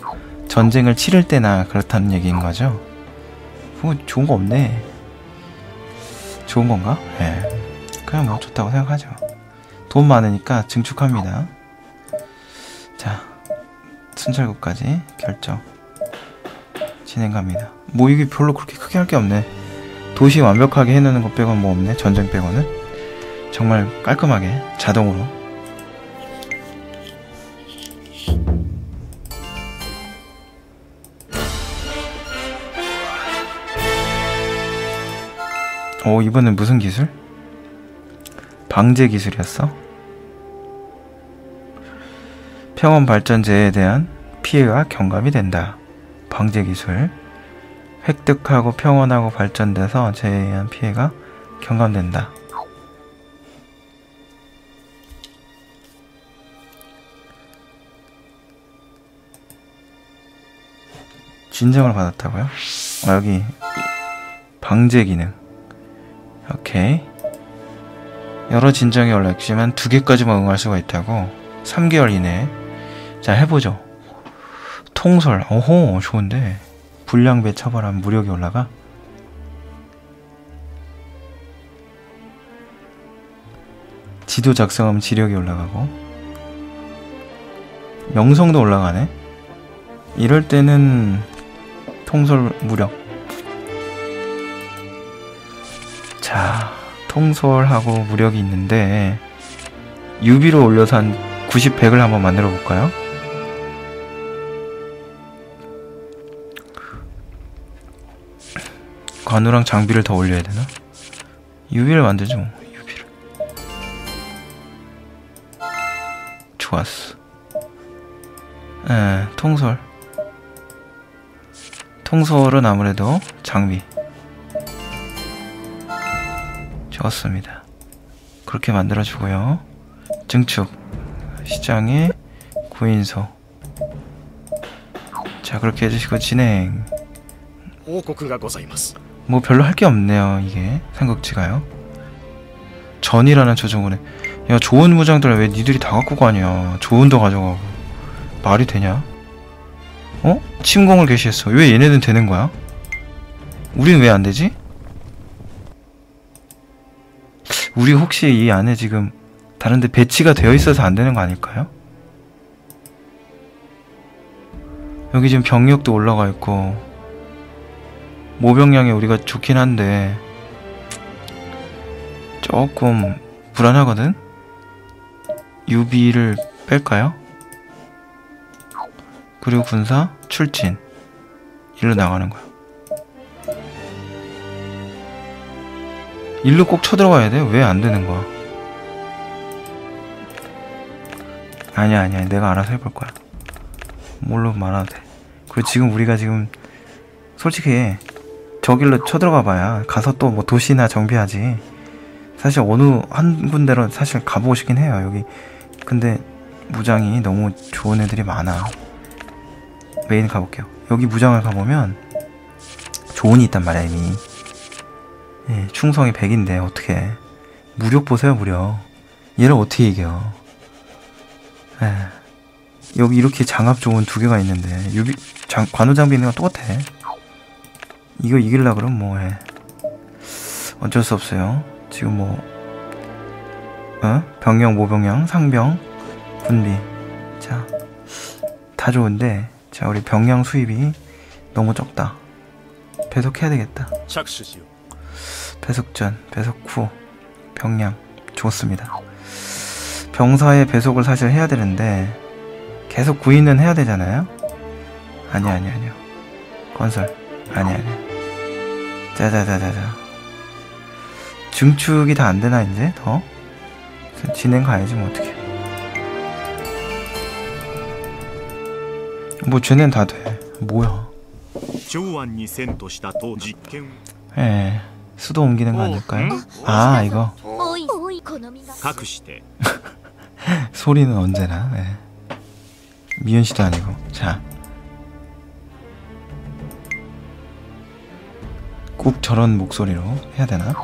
Speaker 1: 전쟁을 치를 때나 그렇다는 얘기인 거죠? 뭐 좋은 거 없네. 좋은 건가? 예. 그냥 뭐 좋다고 생각하죠. 돈 많으니까 증축합니다. 자, 순찰국까지 결정. 진행 갑니다. 뭐 이게 별로 그렇게 크게 할 게 없네. 도시 완벽하게 해놓는 것 빼고는 뭐 없네. 전쟁 빼고는 정말 깔끔하게 자동으로. 오, 이번엔 무슨 기술? 방제 기술이었어? 평원 발전제에 대한 피해가 경감이 된다. 방제 기술. 획득하고 평원하고 발전돼서 재해에 의한 피해가 경감된다. 진정을 받았다고요? 아, 여기 방제 기능. 오케이. 여러 진정이 올랐지만 2개까지만 응할 수가 있다고. 3개월 이내에. 자, 해보죠. 통솔. 오호, 좋은데. 불량배 처벌하면 무력이 올라가? 지도 작성하면 지력이 올라가고. 명성도 올라가네. 이럴 때는 통솔 무력. 자, 통솔하고 무력이 있는데 유비로 올려서 한 90, 100을 한번 만들어 볼까요? 관우랑 장비를 더 올려야 되나? 유비를 만들죠. 유비를. 좋았어. 통솔. 통솔은 아무래도 장비. 좋습니다. 그렇게 만들어주고요. 증축. 시장에 구인소. 자, 그렇게 해주시고 진행. 뭐 별로 할 게 없네요. 이게 삼국지가요. 전이라는 조정을 해. 야, 좋은 무장들 왜 니들이 다 갖고 가냐. 좋은도 가져가고. 말이 되냐? 어? 침공을 개시했어. 왜 얘네는 되는 거야? 우리는 왜 안 되지? 우리 혹시 이 안에 지금 다른데 배치가 되어 있어서 안 되는 거 아닐까요? 여기 지금 병력도 올라가 있고 모병량이 우리가 좋긴 한데 조금 불안하거든? 유비를 뺄까요? 그리고 군사 출진. 일로 나가는 거야. 일로 꼭 쳐들어가야 돼? 왜 안 되는 거야? 아니야. 내가 알아서 해볼 거야. 뭘로 말아도 돼. 그리고 지금 우리가 지금 솔직히 저 길로 쳐들어가 봐야 가서 또 뭐 도시나 정비하지. 사실 어느 한 군데로 사실 가보고 싶긴 해요. 여기 근데 무장이 너무 좋은 애들이 많아. 메인 가볼게요. 여기 무장을 가보면 조언이 있단 말이야. 이미 예, 충성이 100인데 어떻게 무력 보세요. 무력. 얘를 어떻게 이겨. 예. 여기 이렇게 장압 좋은 2개가 있는데 관우장비 있는 건 똑같아. 이거 이길라 그럼 뭐 해. 어쩔 수 없어요. 지금 뭐 병영, 모병영, 상병, 군비. 자, 다 좋은데 자, 우리 병량 수입이 너무 적다. 배속해야 되겠다. 배속전, 배속 후 병량 좋습니다. 병사의 배속을 사실 해야 되는데 계속 구인은 해야 되잖아요. 아니요. 건설 아니야. 자자자자자. 증축이 다 안되나 이제 더? 진행 가야지 뭐 어떡해. 뭐 쟤넨 다 돼. 뭐야. 예, 수도 옮기는 거 아닐까요? 아 이거 소리는 언제나 예. 미연씨도 아니고. 자, 꼭 저런 목소리로 해야 되나?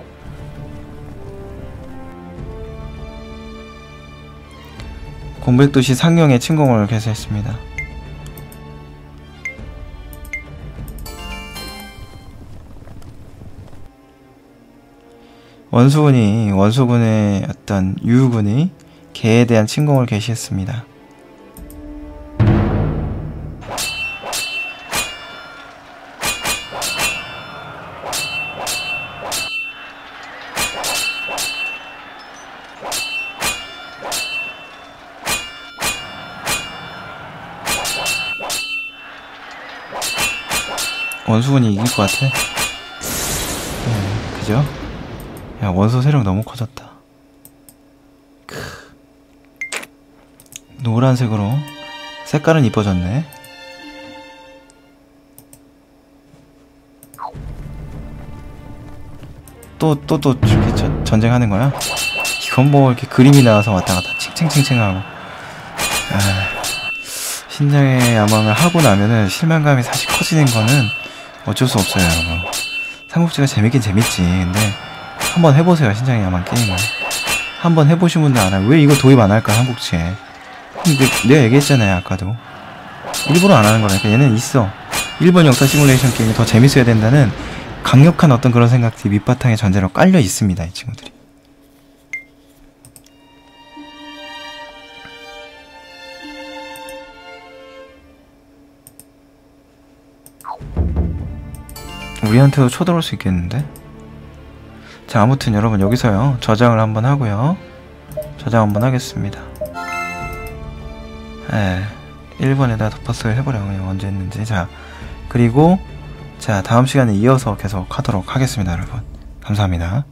Speaker 1: 공백도시 상경에 침공을 개시했습니다. 원수군의 어떤 유우군이 개에 대한 침공을 개시했습니다. 원수군이 이길 것 같아. 그죠? 야, 원소 세력 너무 커졌다. 노란색으로 색깔은 이뻐졌네. 또 이렇게 전쟁하는 거야? 이건 뭐 이렇게 그림이 나와서 왔다 갔다 칭칭칭칭하고. 신장의 야망을 하고 나면은 실망감이 사실 커지는 거는 어쩔 수 없어요, 여러분. 삼국지가 재밌긴 재밌지. 근데 한번 해보세요, 신장의 야망 게임을. 한번 해보신 분들 알아요. 왜 이거 도입 안 할까, 삼국지에. 근데 내가 얘기했잖아요, 아까도. 일부러 안 하는 거라니까. 얘는 있어. 일본 역사 시뮬레이션 게임이 더 재밌어야 된다는 강력한 어떤 그런 생각들이 밑바탕에 전제로 깔려 있습니다, 이 친구들이. 우리한테도 쳐들어올 수 있겠는데? 자, 아무튼 여러분 여기서요 저장을 한번 하고요. 저장 한번 하겠습니다. 1번에다 덮어스를 해버려요. 언제 했는지. 자, 그리고 자, 다음 시간에 이어서 계속 하도록 하겠습니다, 여러분. 감사합니다.